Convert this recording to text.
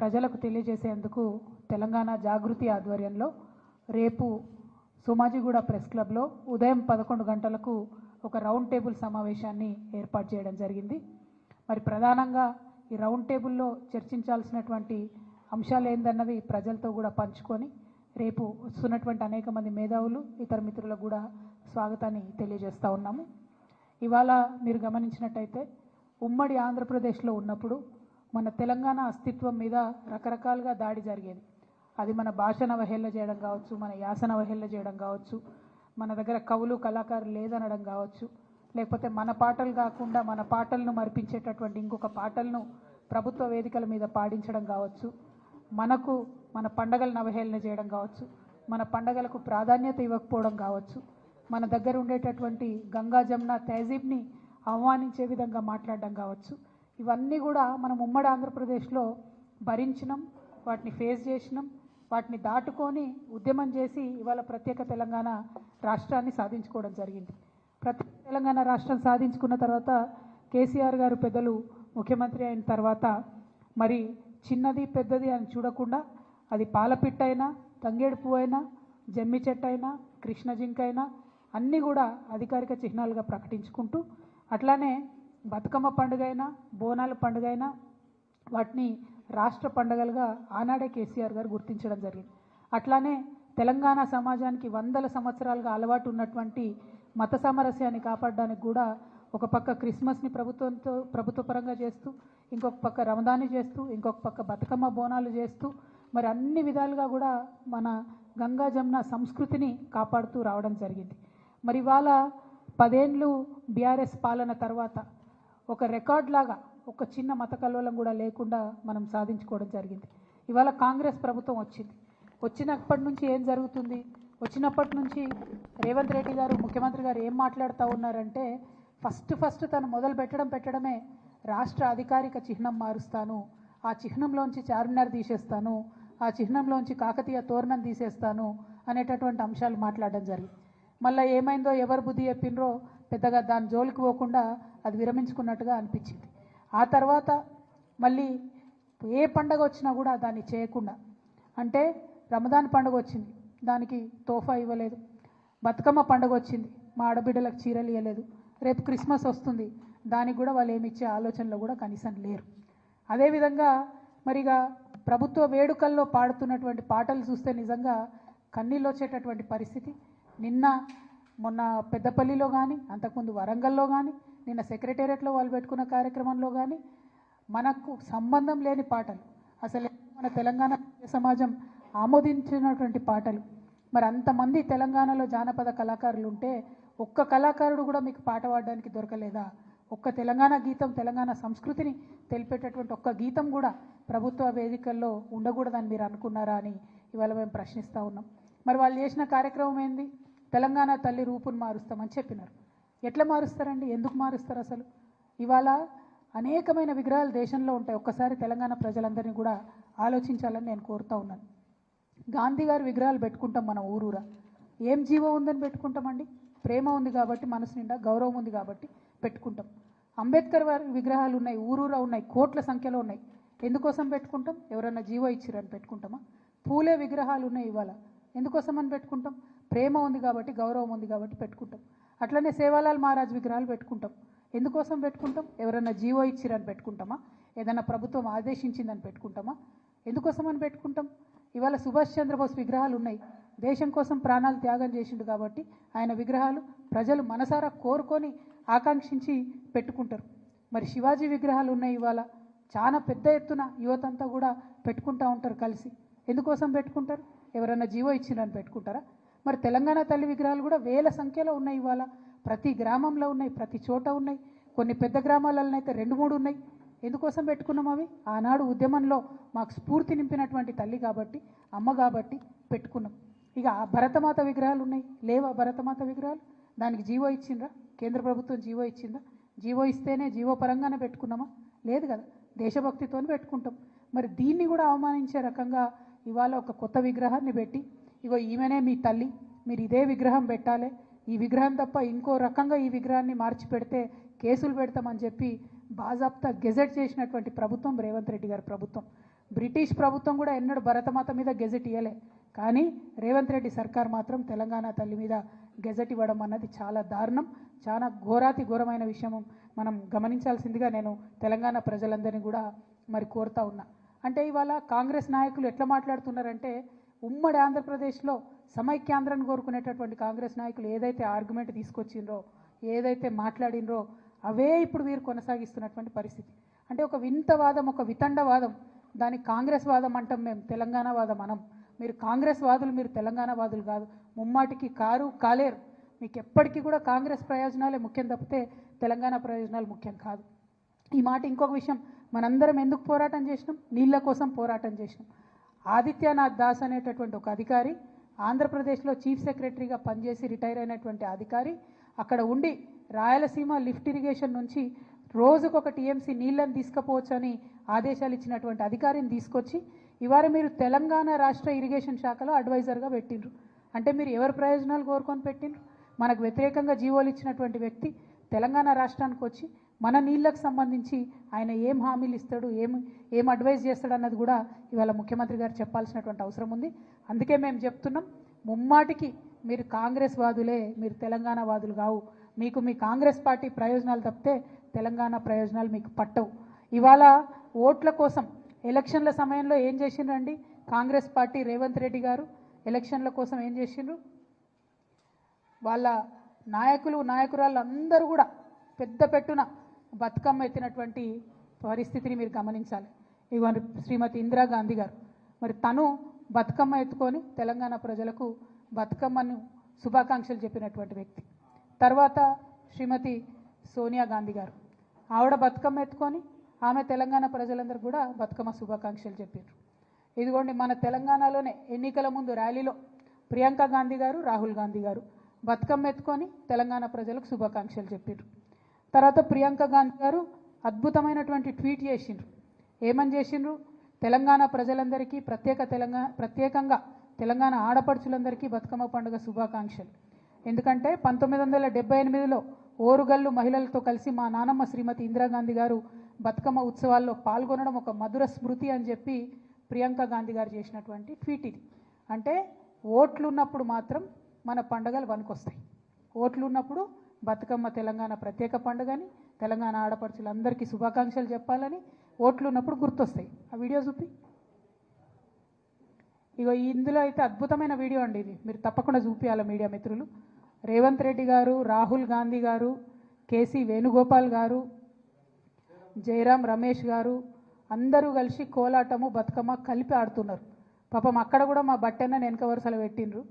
ప్రజలకు తెలియజేసేందుకు తెలంగాణ జాగృతి ఆధ్వర్యంలో రేపు సోమాజిగూడ ప్రెస్ క్లబ్లో ఉదయం 11 గంటలకు ఒక రౌండ్ టేబుల్ సమావేశాన్ని ఏర్పాటు చేయడం జరిగింది. మరి ప్రధానంగా ఈ రౌండ్ టేబుల్లో చర్చించాల్సినటువంటి అంశాలు ఏందన్నవి ప్రజలతో కూడా పంచుకొని రేపు వస్తున్నటువంటి అనేక మంది మేధావులు ఇతర మిత్రులకు కూడా స్వాగతాన్ని తెలియజేస్తూ ఉన్నాము. ఇవాళ మీరు గమనించినట్టయితే ఉమ్మడి ఆంధ్రప్రదేశ్లో ఉన్నప్పుడు మన తెలంగాణ అస్తిత్వం మీద రకరకాలుగా దాడి జరిగేది. అది మన భాషను అవహేళన చేయడం కావచ్చు, మన యాసను అవహేళన చేయడం కావచ్చు, మన దగ్గర కవులు కళాకారులు లేదనడం కావచ్చు, లేకపోతే మన పాటలు కాకుండా మన పాటలను మరిపించేటటువంటి ఇంకొక పాటలను ప్రభుత్వ వేదికల మీద పాడించడం కావచ్చు, మన పండగలను అవహేళన చేయడం కావచ్చు, మన పండగలకు ప్రాధాన్యత ఇవ్వకపోవడం కావచ్చు, మన దగ్గర ఉండేటటువంటి గంగా జమున తహజీబ్ని అవమానించే విధంగా మాట్లాడడం కావచ్చు, ఇవన్నీ కూడా మనం ఉమ్మడి ఆంధ్రప్రదేశ్లో భరించినాం, వాటిని ఫేస్ చేసినాం, వాటిని దాటుకొని ఉద్యమం చేసి ఇవాళ ప్రత్యేక తెలంగాణ రాష్ట్రాన్ని సాధించుకోవడం జరిగింది. ప్రత్యేక తెలంగాణ రాష్ట్రం సాధించుకున్న తర్వాత కేసీఆర్ గారు పెద్దలు ముఖ్యమంత్రి అయిన తర్వాత మరి చిన్నది పెద్దది అని చూడకుండా అది పాలపిట్టైనా, తంగేడు పువ్వు అయినా, జమ్మి చెట్టు అయినా, కృష్ణ జింక అయినా అన్నీ కూడా అధికారిక చిహ్నాలుగా ప్రకటించుకుంటూ అట్లానే బతుకమ్మ పండుగ అయినా, బోనాల పండుగ అయినా వాటిని రాష్ట్ర పండుగలుగా ఆనాడే కేసీఆర్ గారు గుర్తించడం జరిగింది. అట్లానే తెలంగాణ సమాజానికి వందల సంవత్సరాలుగా అలవాటు ఉన్నటువంటి మత సామరస్యాన్ని కాపాడడానికి కూడా ఒక పక్క క్రిస్మస్ని ప్రభుత్వపరంగా చేస్తూ, ఇంకొక పక్క రమదాన్ని చేస్తూ, ఇంకొక పక్క బతుకమ్మ బోనాలు చేస్తూ మరి అన్ని విధాలుగా కూడా మన గంగా జమున సంస్కృతిని కాపాడుతూ రావడం జరిగింది. మరి ఇవాళ 10 ఏళ్ళు బీఆర్ఎస్ పాలన తర్వాత ఒక రికార్డ్ లాగా ఒక చిన్న మత కల్లోలం కూడా లేకుండా మనం సాధించుకోవడం జరిగింది. ఇవాళ కాంగ్రెస్ ప్రభుత్వం వచ్చినప్పటి నుంచి ఏం జరుగుతుంది? వచ్చినప్పటి నుంచి రేవంత్ రెడ్డి గారు ముఖ్యమంత్రి గారు ఏం మాట్లాడుతూ ఉన్నారంటే ఫస్ట్ తను మొదలు పెట్టడమే రాష్ట్ర అధికారిక చిహ్నం మారుస్తాను, ఆ చిహ్నంలోంచి చార్మినార్ తీసేస్తాను, ఆ చిహ్నంలోంచి కాకతీయ తోరణం తీసేస్తాను అనేటటువంటి అంశాలు మాట్లాడడం జరిగింది. మళ్ళీ ఏమైందో ఎవరు బుద్ధి చెప్పినరో పెద్దగా దాని జోలికి పోకుండా అది విరమించుకున్నట్టుగా అనిపించింది. ఆ తర్వాత మళ్ళీ ఏ పండగ వచ్చినా కూడా దాన్ని చేయకుండా, అంటే రమదాన్ పండుగ వచ్చింది దానికి తోఫా ఇవ్వలేదు, బతుకమ్మ పండుగ వచ్చింది మా ఆడబిడ్డలకు చీరలు ఇవ్వలేదు, రేపు క్రిస్మస్ వస్తుంది దానికి కూడా వాళ్ళు ఏమి ఇచ్చే ఆలోచనలో కూడా కనీసం లేరు. అదేవిధంగా మరిగా ప్రభుత్వ వేడుకల్లో పాడుతున్నటువంటి పాటలు చూస్తే నిజంగా కన్నీళ్ళు వచ్చేటటువంటి పరిస్థితి. మొన్న పెద్దపల్లిలో కానీ, అంతకుముందు వరంగల్లో కానీ, నిన్న సెక్రటేరియట్లో వాళ్ళు పెట్టుకున్న కార్యక్రమంలో కానీ మనకు సంబంధం లేని పాటలు, అసలు మన తెలంగాణ సమాజం ఆమోదించినటువంటి పాటలు. మరి అంతమంది తెలంగాణలో జానపద కళాకారులు ఉంటే ఒక్క కళాకారుడు కూడా మీకు పాట పాడడానికి దొరకలేదా? ఒక్క తెలంగాణ గీతం, తెలంగాణ సంస్కృతిని తెలిపేటటువంటి ఒక్క గీతం కూడా ప్రభుత్వ వేదికల్లో ఉండకూడదని మీరు అనుకున్నారా అని ఇవాళ మేము ప్రశ్నిస్తూ ఉన్నాం. మరి వాళ్ళు చేసిన కార్యక్రమం ఏంది? తెలంగాణ తల్లి రూపును మారుస్తామని చెప్పినారు. ఎట్లా మారుస్తారండి? ఎందుకు మారుస్తారు? అసలు ఇవాళ అనేకమైన విగ్రహాలు దేశంలో ఉంటాయి. ఒక్కసారి తెలంగాణ ప్రజలందరినీ కూడా ఆలోచించాలని నేను కోరుతూ ఉన్నాను. గాంధీ గారి విగ్రహాలు పెట్టుకుంటాం మనం ఊరూరా. ఏం జీవం ఉందని పెట్టుకుంటామండి? ప్రేమ ఉంది కాబట్టి, మనసు నిండా గౌరవం ఉంది కాబట్టి పెట్టుకుంటాం. అంబేద్కర్ వారి విగ్రహాలు ఉన్నాయి, ఊరూరా ఉన్నాయి, కోట్ల సంఖ్యలో ఉన్నాయి. ఎందుకోసం పెట్టుకుంటాం? ఎవరన్నా జీవో ఇచ్చిరని పెట్టుకుంటామా? పూలే విగ్రహాలు ఉన్నాయి ఇవాళ, ఎందుకోసం అని పెట్టుకుంటాం? ప్రేమ ఉంది కాబట్టి, గౌరవం ఉంది కాబట్టి పెట్టుకుంటాం. అట్లనే సేవాలాల్ మహారాజ్ విగ్రహాలు పెట్టుకుంటాం. ఎందుకోసం పెట్టుకుంటాం? ఎవరన్నా జీవో ఇచ్చిరని పెట్టుకుంటామా? ఏదైనా ప్రభుత్వం ఆదేశించిందని పెట్టుకుంటామా? ఎందుకోసం అని పెట్టుకుంటాం? ఇవాళ సుభాష్ చంద్రబోస్ విగ్రహాలు ఉన్నాయి, దేశం కోసం ప్రాణాలు త్యాగం చేసిండు కాబట్టి ఆయన విగ్రహాలు ప్రజలు మనసారా కోరుకొని ఆకాంక్షించి పెట్టుకుంటారు. మరి శివాజీ విగ్రహాలు ఉన్నాయి ఇవాళ, చాలా పెద్ద ఎత్తున యువతంతా కూడా పెట్టుకుంటూ ఉంటారు కలిసి. ఎందుకోసం పెట్టుకుంటారు? ఎవరైనా జీవో ఇచ్చిరని పెట్టుకుంటారా? మరి తెలంగాణ తల్లి విగ్రహాలు కూడా వేల సంఖ్యలో ఉన్నాయి ఇవాళ, ప్రతి గ్రామంలో ఉన్నాయి, ప్రతి చోట ఉన్నాయి. కొన్ని పెద్ద గ్రామాలలో అయితే 2-3 ఉన్నాయి. ఎందుకోసం పెట్టుకున్నాం? అవి ఆనాడు ఉద్యమంలో మాకు స్ఫూర్తి నింపినటువంటి తల్లి కాబట్టి, అమ్మ కాబట్టి పెట్టుకున్నాం. ఇక భరతమాత విగ్రహాలు ఉన్నాయి, లేవా భరతమాత విగ్రహాలు? దానికి జీవో ఇచ్చిండ్రా? కేంద్ర ప్రభుత్వం జీవో ఇచ్చిందా? జీవో ఇస్తేనే జీవో పరంగానే పెట్టుకున్నామా? లేదు కదా, దేశభక్తితో పెట్టుకుంటాం. మరి దీన్ని కూడా అవమానించే రకంగా ఇవాళ ఒక కొత్త విగ్రహాన్ని పెట్టి, ఇగో ఈమెనే మీ తల్లి, మీరు ఇదే విగ్రహం పెట్టాలి, ఈ విగ్రహం తప్ప ఇంకో రకంగా ఈ విగ్రహాన్ని మార్చి పెడితే కేసులు పెడతామని చెప్పి బాజాప్తా గెజెట్ చేసినటువంటి ప్రభుత్వం రేవంత్ రెడ్డి గారి ప్రభుత్వం. బ్రిటిష్ ప్రభుత్వం కూడా ఎన్నడూ భరతమాత మీద గెజెట్ ఇవ్వలే, కానీ రేవంత్ రెడ్డి సర్కార్ మాత్రం తెలంగాణ తల్లి మీద గెజెట్ ఇవ్వడం అన్నది చాలా దారుణం, చాలా ఘోరాతి ఘోరమైన విషయం మనం గమనించాల్సిందిగా నేను తెలంగాణ ప్రజలందరినీ కూడా మరి కోరుతా ఉన్నా. అంటే ఇవాళ కాంగ్రెస్ నాయకులు ఎట్లా మాట్లాడుతున్నారంటే ఉమ్మడి ఆంధ్రప్రదేశ్లో సమైక్యాంధ్రాన్ని కోరుకునేటటువంటి కాంగ్రెస్ నాయకులు ఏదైతే ఆర్గ్యుమెంట్ తీసుకొచ్చిండ్రో, ఏదైతే మాట్లాడినరో అవే ఇప్పుడు వీరు కొనసాగిస్తున్నటువంటి పరిస్థితి. అంటే ఒక వింతవాదం, ఒక వితండవాదం, దానికి కాంగ్రెస్ వాదం అంటాం మేము, తెలంగాణ వాదం అనం. మీరు కాంగ్రెస్ వాదులు, మీరు తెలంగాణ వాదులు కాదు, ముమ్మాటికి కాలేరు. మీకు ఎప్పటికీ కూడా కాంగ్రెస్ ప్రయోజనాలే ముఖ్యం తప్పితే తెలంగాణ ప్రయోజనాలు ముఖ్యం కాదు. ఈ మాట ఇంకొక విషయం, మనందరం ఎందుకు పోరాటం చేసినాం? నీళ్ళ కోసం పోరాటం చేసినాం. ఆదిత్యనాథ్ దాస్ అనేటటువంటి ఒక అధికారి, ఆంధ్రప్రదేశ్లో చీఫ్ సెక్రటరీగా పనిచేసి రిటైర్ అయినటువంటి అధికారి, అక్కడ ఉండి రాయలసీమ లిఫ్ట్ ఇరిగేషన్ నుంచి రోజుకొక టీఎంసీ నీళ్ళని తీసుకుపోవచ్చని ఆదేశాలు ఇచ్చినటువంటి అధికారిని తీసుకొచ్చి ఇవాళ మీరు తెలంగాణ రాష్ట్ర ఇరిగేషన్ శాఖలో అడ్వైజర్గా పెట్టిండ్రు. అంటే మీరు ఎవరి ప్రయోజనాలు కోరుకొని పెట్టిండ్రు? మనకు వ్యతిరేకంగా జీవోలు ఇచ్చినటువంటి వ్యక్తి తెలంగాణ రాష్ట్రానికి వచ్చి మన నీళ్ళకు సంబంధించి ఆయన ఏం హామీలు ఇస్తాడు, ఏం అడ్వైజ్ చేస్తాడు అన్నది కూడా ఇవాళ ముఖ్యమంత్రి గారు చెప్పాల్సినటువంటి అవసరం ఉంది. అందుకే మేము చెప్తున్నాం, ముమ్మాటికి మీరు కాంగ్రెస్ వాదులే, మీరు తెలంగాణ వాదులు కావు. మీకు మీ కాంగ్రెస్ పార్టీ ప్రయోజనాలు తప్పితే తెలంగాణ ప్రయోజనాలు మీకు పట్టవు. ఇవాళ ఓట్ల కోసం ఎలక్షన్ల సమయంలో ఏం చేసిండ్రండి కాంగ్రెస్ పార్టీ? రేవంత్ రెడ్డి గారు ఎలక్షన్ల కోసం ఏం చేసిండ్రు? వాళ్ళ నాయకురాళ్ళు అందరూ కూడా పెద్ద పెట్టున బతుకమ్మ ఎత్తినటువంటి పరిస్థితిని మీరు గమనించాలి. ఇవాళ శ్రీమతి ఇందిరాగాంధీ గారు మరి తను బతుకమ్మ ఎత్తుకొని తెలంగాణ ప్రజలకు బతుకమ్మను శుభాకాంక్షలు చెప్పినటువంటి వ్యక్తి. తర్వాత శ్రీమతి సోనియా గాంధీ గారు, ఆవిడ బతుకమ్మ ఎత్తుకొని ఆమె తెలంగాణ ప్రజలందరూ కూడా బతుకమ్మ శుభాకాంక్షలు చెప్పారు. ఇదిగోండి మన తెలంగాణలోనే ఎన్నికల ముందు ర్యాలీలో ప్రియాంక గాంధీ గారు, రాహుల్ గాంధీ గారు బతుకమ్మ ఎత్తుకొని తెలంగాణ ప్రజలకు శుభాకాంక్షలు చెప్పారు. తర్వాత ప్రియాంక గాంధీ గారు అద్భుతమైనటువంటి ట్వీట్ చేసిండ్రు. ఏమని చేసిండ్రు? తెలంగాణ ప్రజలందరికీ ప్రత్యేకంగా తెలంగాణ ఆడపడుచులందరికీ బతుకమ్మ పండుగ శుభాకాంక్షలు. ఎందుకంటే 1978లో ఓరుగల్లు మహిళలతో కలిసి మా నానమ్మ శ్రీమతి ఇందిరాగాంధీ గారు బతుకమ్మ ఉత్సవాల్లో పాల్గొనడం ఒక మధుర స్మృతి అని చెప్పి ప్రియాంక గాంధీ గారు చేసినటువంటి ట్వీట్ ఇది. అంటే ఓట్లు ఉన్నప్పుడు మాత్రం మన పండుగలు వనుకొస్తాయి. ఓట్లు ఉన్నప్పుడు బతుకమ్మ తెలంగాణ ప్రత్యేక పండుగని, తెలంగాణ ఆడపడుచులందరికీ శుభాకాంక్షలు చెప్పాలని ఓట్లు ఉన్నప్పుడు గుర్తొస్తాయి. ఆ వీడియో చూపి. ఇగో ఇందులో అయితే అద్భుతమైన వీడియో అండి ఇది, మీరు తప్పకుండా చూపించాలి మీడియా మిత్రులు. రేవంత్ రెడ్డి గారు, రాహుల్ గాంధీ గారు, కేసీ వేణుగోపాల్ గారు, జయరాం రమేష్ గారు అందరూ కలిసి కోలాటము బతుకమ్మ కలిపి ఆడుతున్నారు. పాపం అక్కడ కూడా మా బట్టెన్న వెనక వరుసలు పెట్టిండ్రు.